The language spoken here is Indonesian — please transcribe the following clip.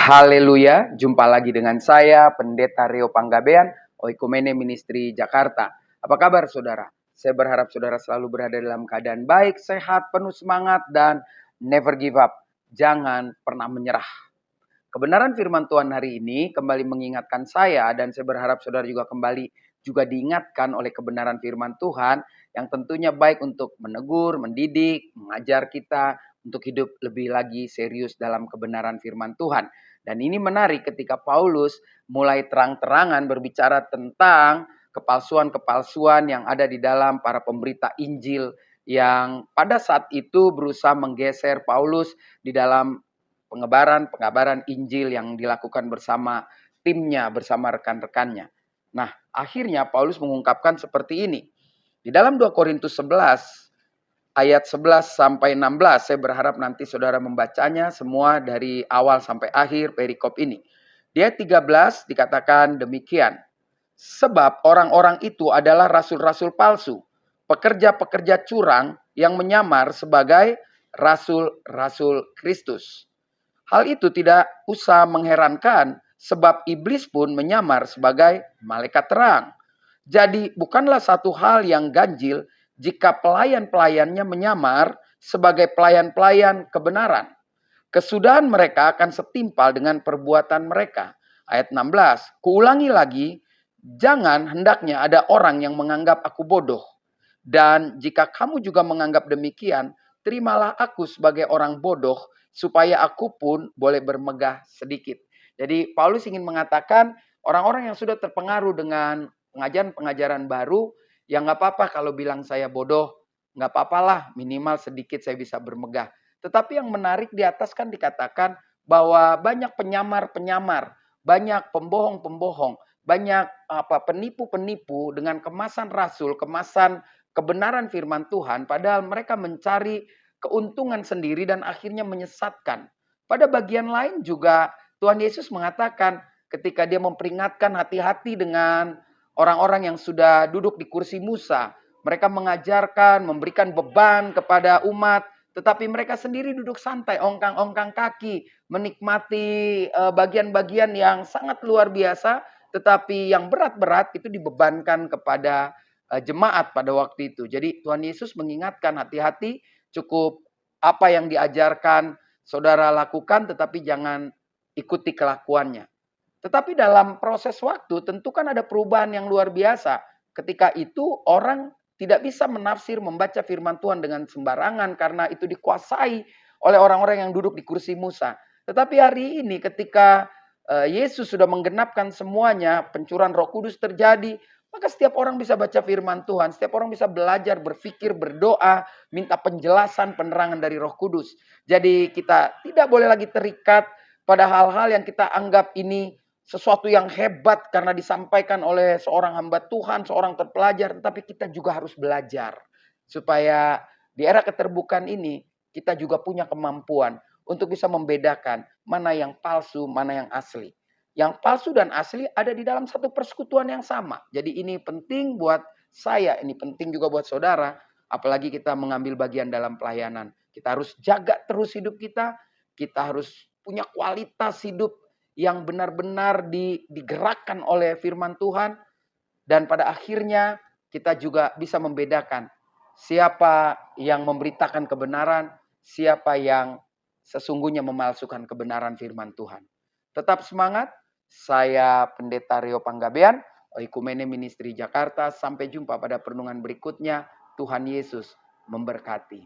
Haleluya, jumpa lagi dengan saya, Pendeta Rio Panggabean, Oikumene Ministry Jakarta. Apa kabar saudara? Saya berharap saudara selalu berada dalam keadaan baik, sehat, penuh semangat, dan never give up. Jangan pernah menyerah. Kebenaran firman Tuhan hari ini kembali mengingatkan saya, dan saya berharap saudara juga kembali diingatkan oleh kebenaran firman Tuhan, yang tentunya baik untuk menegur, mendidik, mengajar kita, untuk hidup lebih lagi serius dalam kebenaran firman Tuhan. Dan ini menarik ketika Paulus mulai terang-terangan berbicara tentang kepalsuan-kepalsuan yang ada di dalam para pemberita Injil yang pada saat itu berusaha menggeser Paulus di dalam pengabaran Injil yang dilakukan bersama timnya, bersama rekan-rekannya. Nah, akhirnya Paulus mengungkapkan seperti ini. Di dalam 2 Korintus 11 ayat 11 sampai 16, saya berharap nanti saudara membacanya semua dari awal sampai akhir perikop ini. Di ayat 13 dikatakan demikian. Sebab orang-orang itu adalah rasul-rasul palsu, pekerja-pekerja curang yang menyamar sebagai rasul-rasul Kristus. Hal itu tidak usah mengherankan, sebab iblis pun menyamar sebagai malaikat terang. Jadi bukanlah satu hal yang ganjil jika pelayan-pelayannya menyamar sebagai pelayan-pelayan kebenaran. Kesudahan mereka akan setimpal dengan perbuatan mereka. Ayat 16, kuulangi lagi, jangan hendaknya ada orang yang menganggap aku bodoh. Dan jika kamu juga menganggap demikian, terimalah aku sebagai orang bodoh, supaya aku pun boleh bermegah sedikit. Jadi Paulus ingin mengatakan, orang-orang yang sudah terpengaruh dengan pengajaran-pengajaran baru, ya nggak apa-apa kalau bilang saya bodoh, nggak apa-apalah, minimal sedikit saya bisa bermegah. Tetapi yang menarik di atas kan dikatakan bahwa banyak penyamar-penyamar, banyak pembohong-pembohong, banyak penipu-penipu dengan kemasan rasul, kemasan kebenaran firman Tuhan, padahal mereka mencari keuntungan sendiri dan akhirnya menyesatkan. Pada bagian lain juga Tuhan Yesus mengatakan ketika dia memperingatkan hati-hati dengan orang-orang yang sudah duduk di kursi Musa. Mereka mengajarkan, memberikan beban kepada umat, tetapi mereka sendiri duduk santai, ongkang-ongkang kaki, menikmati bagian-bagian yang sangat luar biasa, tetapi yang berat-berat itu dibebankan kepada jemaat pada waktu itu. Jadi Tuhan Yesus mengingatkan hati-hati, cukup apa yang diajarkan saudara lakukan, tetapi jangan ikuti kelakuannya. Tetapi dalam proses waktu tentu kan ada perubahan yang luar biasa. Ketika itu orang tidak bisa menafsir, membaca firman Tuhan dengan sembarangan karena itu dikuasai oleh orang-orang yang duduk di kursi Musa. Tetapi hari ini ketika Yesus sudah menggenapkan semuanya, pencurahan Roh Kudus terjadi, maka setiap orang bisa baca firman Tuhan, setiap orang bisa belajar, berpikir, berdoa, minta penjelasan, penerangan dari Roh Kudus. Jadi kita tidak boleh lagi terikat pada hal-hal yang kita anggap ini sesuatu yang hebat karena disampaikan oleh seorang hamba Tuhan, seorang terpelajar. Tetapi kita juga harus belajar. Supaya di era keterbukaan ini kita juga punya kemampuan untuk bisa membedakan mana yang palsu, mana yang asli. Yang palsu dan asli ada di dalam satu persekutuan yang sama. Jadi ini penting buat saya, ini penting juga buat saudara. Apalagi kita mengambil bagian dalam pelayanan. Kita harus jaga terus hidup kita. Kita harus punya kualitas hidup yang benar-benar digerakkan oleh firman Tuhan. Dan pada akhirnya kita juga bisa membedakan siapa yang memberitakan kebenaran, siapa yang sesungguhnya memalsukan kebenaran firman Tuhan. Tetap semangat, saya Pendeta Rio Panggabean, Oikumene Ministry Jakarta. Sampai jumpa pada perenungan berikutnya. Tuhan Yesus memberkati.